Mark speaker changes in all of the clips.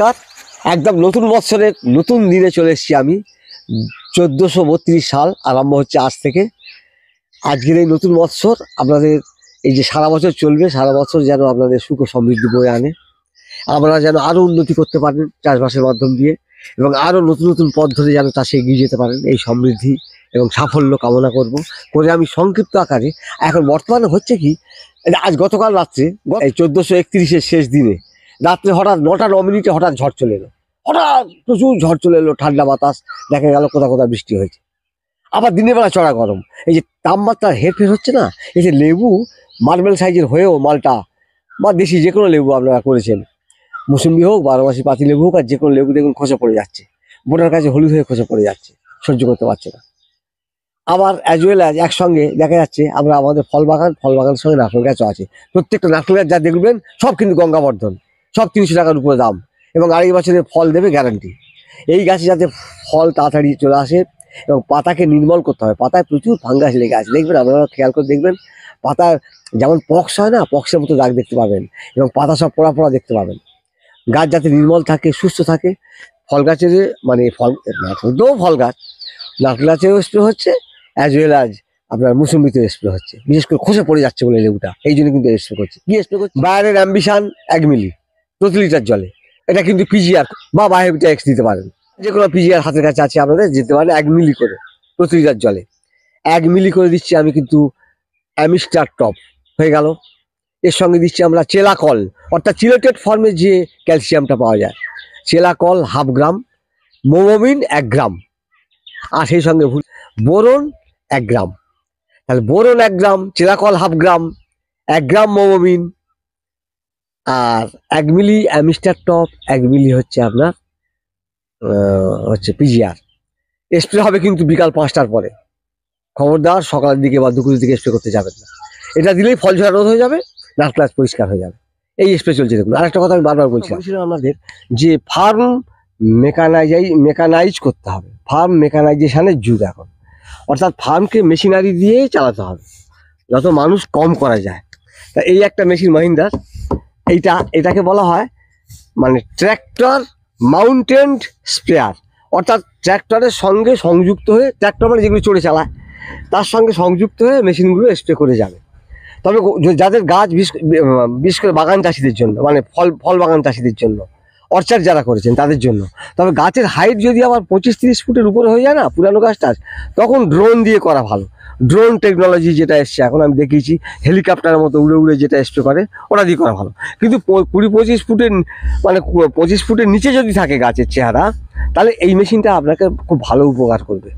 Speaker 1: নমস্কার, একদম নতুন বৎসরের নতুন দিনে চলে এসেছি আমি। 1432 সাল আরম্ভ হচ্ছে আজ থেকে। আজকের এই নতুন বৎসর আপনাদের এই যে সারা বছর চলবে, সারা বছর যেন আপনাদের সুখ ও সমৃদ্ধি বয়ে আনে, আপনারা যেন আরও উন্নতি করতে পারেন চাষবাসের মাধ্যম দিয়ে, এবং আরও নতুন নতুন পথ ধরে যেন চাষে এগিয়ে যেতে পারেন। এই সমৃদ্ধি এবং সাফল্য কামনা করব করে আমি সংক্ষিপ্ত আকারে এখন বর্তমানে হচ্ছে কি, আজ গতকাল রাত্রে এই 1431-এর শেষ দিনে রাত্রে হঠাৎ 9টা 9 মিনিটে হঠাৎ ঝড় চলে এলো, হঠাৎ প্রচুর ঝড় চলে এলো, ঠান্ডা বাতাস, দেখা গেল কোথাও কোথাও বৃষ্টি হয়েছে। আবার দিনের বেলা চড়া গরম। এই যে তাপমাত্রার হেরফের হচ্ছে না, এই যে লেবু মার্বেল সাইজের হয়েও মালটা বা দেশি যে কোনো লেবু আপনারা করেছেন, মৌসুম্বি হোক, 12 মাসি পাতি লেবু হোক, আর যে কোনো লেবু দেখুন খসে পড়ে যাচ্ছে, বোটার কাছে হলুদ হয়ে খসে পড়ে যাচ্ছে, সহ্য করতে পারছে না। আবার অ্যাজ ওয়েল অ্যাজ একসঙ্গে দেখা যাচ্ছে আমরা আমাদের ফল বাগানের সঙ্গে নারকেল গাছও আছে। প্রত্যেকটা নারকেল গাছ যা দেখবেন সব কিন্তু গঙ্গাবর্ধন, সব 300 টাকার উপরে দাম, এবং আড়াই বছরের ফল দেবে গ্যারান্টি। এই গাছে যাতে ফল তাড়াতাড়ি চলে আসে এবং পাতাকে নির্মল করতে হবে। পাতায় প্রচুর ফাঙ্গাস লেগে আছে, দেখবেন আপনারা খেয়াল করে দেখবেন, পাতার যেমন পক্স হয় না, পক্সের মতো দাগ দেখতে পাবেন, এবং পাতা সব পোড়া পোড়া দেখতে পাবেন। গাছ যাতে নির্মল থাকে, সুস্থ থাকে। ফল গাছের মানে ফল গাছ, নারকেল গাছেও স্প্রে হচ্ছে, অ্যাজ ওয়েল অ্যাজ আপনার মুসম্বিতে স্প্রে হচ্ছে। বিশেষ করে খসে পড়ে যাচ্ছে বলে লেবুটা, এই জন্য কিন্তু স্প্রে করছে। কি স্প্রে করছে? বায়ারের অ্যাম্বিশন 1 মিলি প্রতি লিটার জলে। এটা কিন্তু পিজিআর বা বায়োভিটা এক্স দিতে পারেন, যে কোনো পিজিআর হাতের কাছে আছে আপনাদের, যেতে পারেন 1 মিলি করে প্রতি লিটার জলে। 1 মিলি করে দিচ্ছি আমি কিন্তু অ্যামিস্টার টপ, হয়ে গেল। এর সঙ্গে দিচ্ছি আমরা চেলাকল, অর্থাৎ চিলেটেড ফর্মে যে ক্যালসিয়ামটা পাওয়া যায়, চেলাকল 1/2 গ্রাম, মোমোমিন 1 গ্রাম, আর সেই সঙ্গে বোরন 1 গ্রাম। তাহলে বোরন 1 গ্রাম, চেলাকল 1/2 গ্রাম, 1 গ্রাম মোমোমিন, আর 1 মিলি অ্যামিস্টার টপ, 1 মিলি হচ্ছে আপনার পিজিআর। স্প্রে হবে কিন্তু বিকাল 5টার পরে, খবরদার সকালের দিকে বা দুপুরের দিকে স্প্রে করতে যাবেন না। এটা দিলেই ফল ঝরা রোধ হয়ে যাবে, নারকেল গাছ পরিষ্কার হয়ে যাবে। এই স্প্রে চলছে। দেখুন, আরেকটা কথা আমি বারবার বলছিলাম আমাদের, যে ফার্ম মেকানাইজ করতে হবে। ফার্ম মেকানাইজেশনের যুগ এখন, অর্থাৎ ফার্মকে মেশিনারি দিয়েই চালাতে হবে, যত মানুষ কম করা যায়। তা এই একটা মেশিন মহিন্দ্রার, এটাকে বলা হয় মানে ট্র্যাক্টর মাউন্টেড স্প্রেয়ার, অর্থাৎ ট্র্যাক্টরের সঙ্গে সংযুক্ত হয়ে, ট্র্যাক্টর মানে যেগুলো চড়ে চালায় তার সঙ্গে সংযুক্ত হয়ে মেশিনগুলো স্প্রে করে যাবে। তবে যাদের গাছ, বিশেষ করে বাগান চাষিদের জন্য, মানে ফল বাগান চাষিদের জন্য, অর্চার্ড যারা করেছেন তাদের জন্য। তবে গাছের হাইট যদি আবার 25-30 ফুটের উপরে হয়ে যায় না, পুরানো গাছটা, তখন ড্রোন দিয়ে করা ভালো। ড্রোন টেকনোলজি যেটা এসছে এখন, আমি দেখিয়েছি, হেলিকপ্টারের মতো উড়ে উড়ে যেটা স্প্রে করে, ওটা দিয়ে করা ভালো। কিন্তু 20-25 ফুটের, মানে 25 ফুটের নিচে যদি থাকে গাছের চেহারা, তাহলে এই মেশিনটা আপনাকে খুব ভালো উপকার করবে।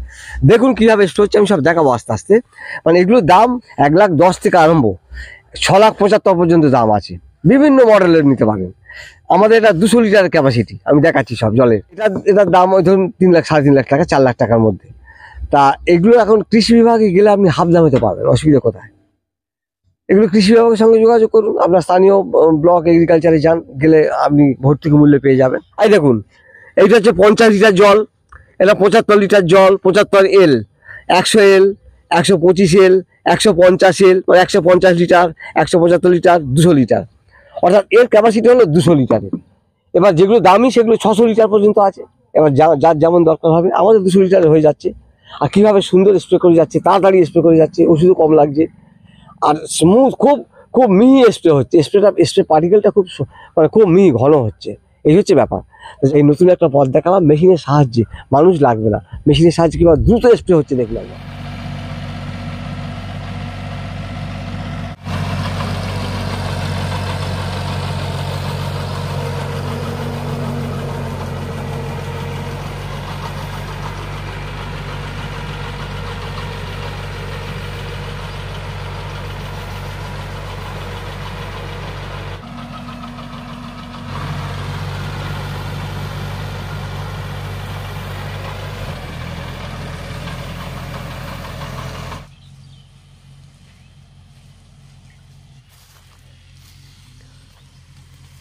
Speaker 1: দেখুন কীভাবে স্প্রে হচ্ছে, আমি সব দেখাবো আস্তে আস্তে। মানে এগুলোর দাম 1,10,000 থেকে আরম্ভ, 6,75,000 পর্যন্ত দাম আছে। বিভিন্ন মডেলের নিতে পারেন। আমাদের এটা 200 লিটার ক্যাপাসিটি, আমি দেখাচ্ছি সব জলের। এটার দাম ওই ধরুন 3 লাখ, 3.5 লাখ টাকা, 4 লাখ টাকার মধ্যে। তা এগুলো এখন কৃষি বিভাগে গেলে আপনি হাফ দামেতে পাবেন, অসুবিধা কোথায়? এগুলো কৃষি বিভাগের সঙ্গে যোগাযোগ করুন, আপনার স্থানীয় ব্লক এগ্রিকালচারে যান, গেলে আপনি ভর্তুকি মূল্যে পেয়ে যাবেন। এই দেখুন, এইটা হচ্ছে 50 লিটার জল, এটা 75 লিটার জল, 75 এল, 100 এল, 125 এল, 150 এল, 150 লিটার, 175 লিটার, 200 লিটার, অর্থাৎ এর ক্যাপাসিটি হলো 200 লিটারের। এবার যেগুলো দামি সেগুলো 600 লিটার পর্যন্ত আছে। এবার যার যেমন দরকার হবে, আমাদের 200 লিটারে হয়ে যাচ্ছে। আর কীভাবে সুন্দর স্প্রে করে যাচ্ছে, তাড়াতাড়ি স্প্রে করে যাচ্ছে, ওষুধও কম লাগছে, আর স্মুথ, খুব খুব মিহি স্প্রে হচ্ছে। স্প্রে পার্টিকেলটা মানে খুব মিহি ঘন হচ্ছে। এই হচ্ছে ব্যাপার। এই নতুন একটা পথ দেখালাম, মেশিনের সাহায্যে, মানুষ লাগবে না, মেশিনের সাহায্যে কীভাবে দ্রুত স্প্রে হচ্ছে দেখলাম।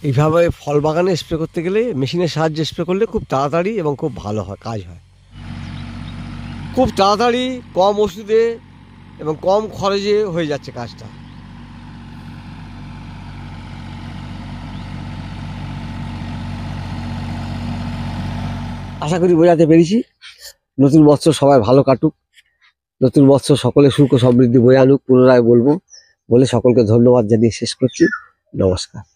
Speaker 1: এইভাবে ফল বাগানে স্প্রে করতে গেলে মেশিনের সাহায্যে স্প্রে করলে খুব তাড়াতাড়ি এবং খুব ভালো হয়, কাজ হয় খুব তাড়াতাড়ি, কম ওষুধে এবং কম খরচে হয়ে যাচ্ছে কাজটা। আশা করি বোঝাতে পেরেছি। নতুন বৎসর সবাই ভালো কাটুক, নতুন বৎসর সকলে সুখ ও সমৃদ্ধি বয়ে আনুক, পুনরায় বলবো। বলে সকলকে ধন্যবাদ জানিয়ে শেষ করছি। নমস্কার।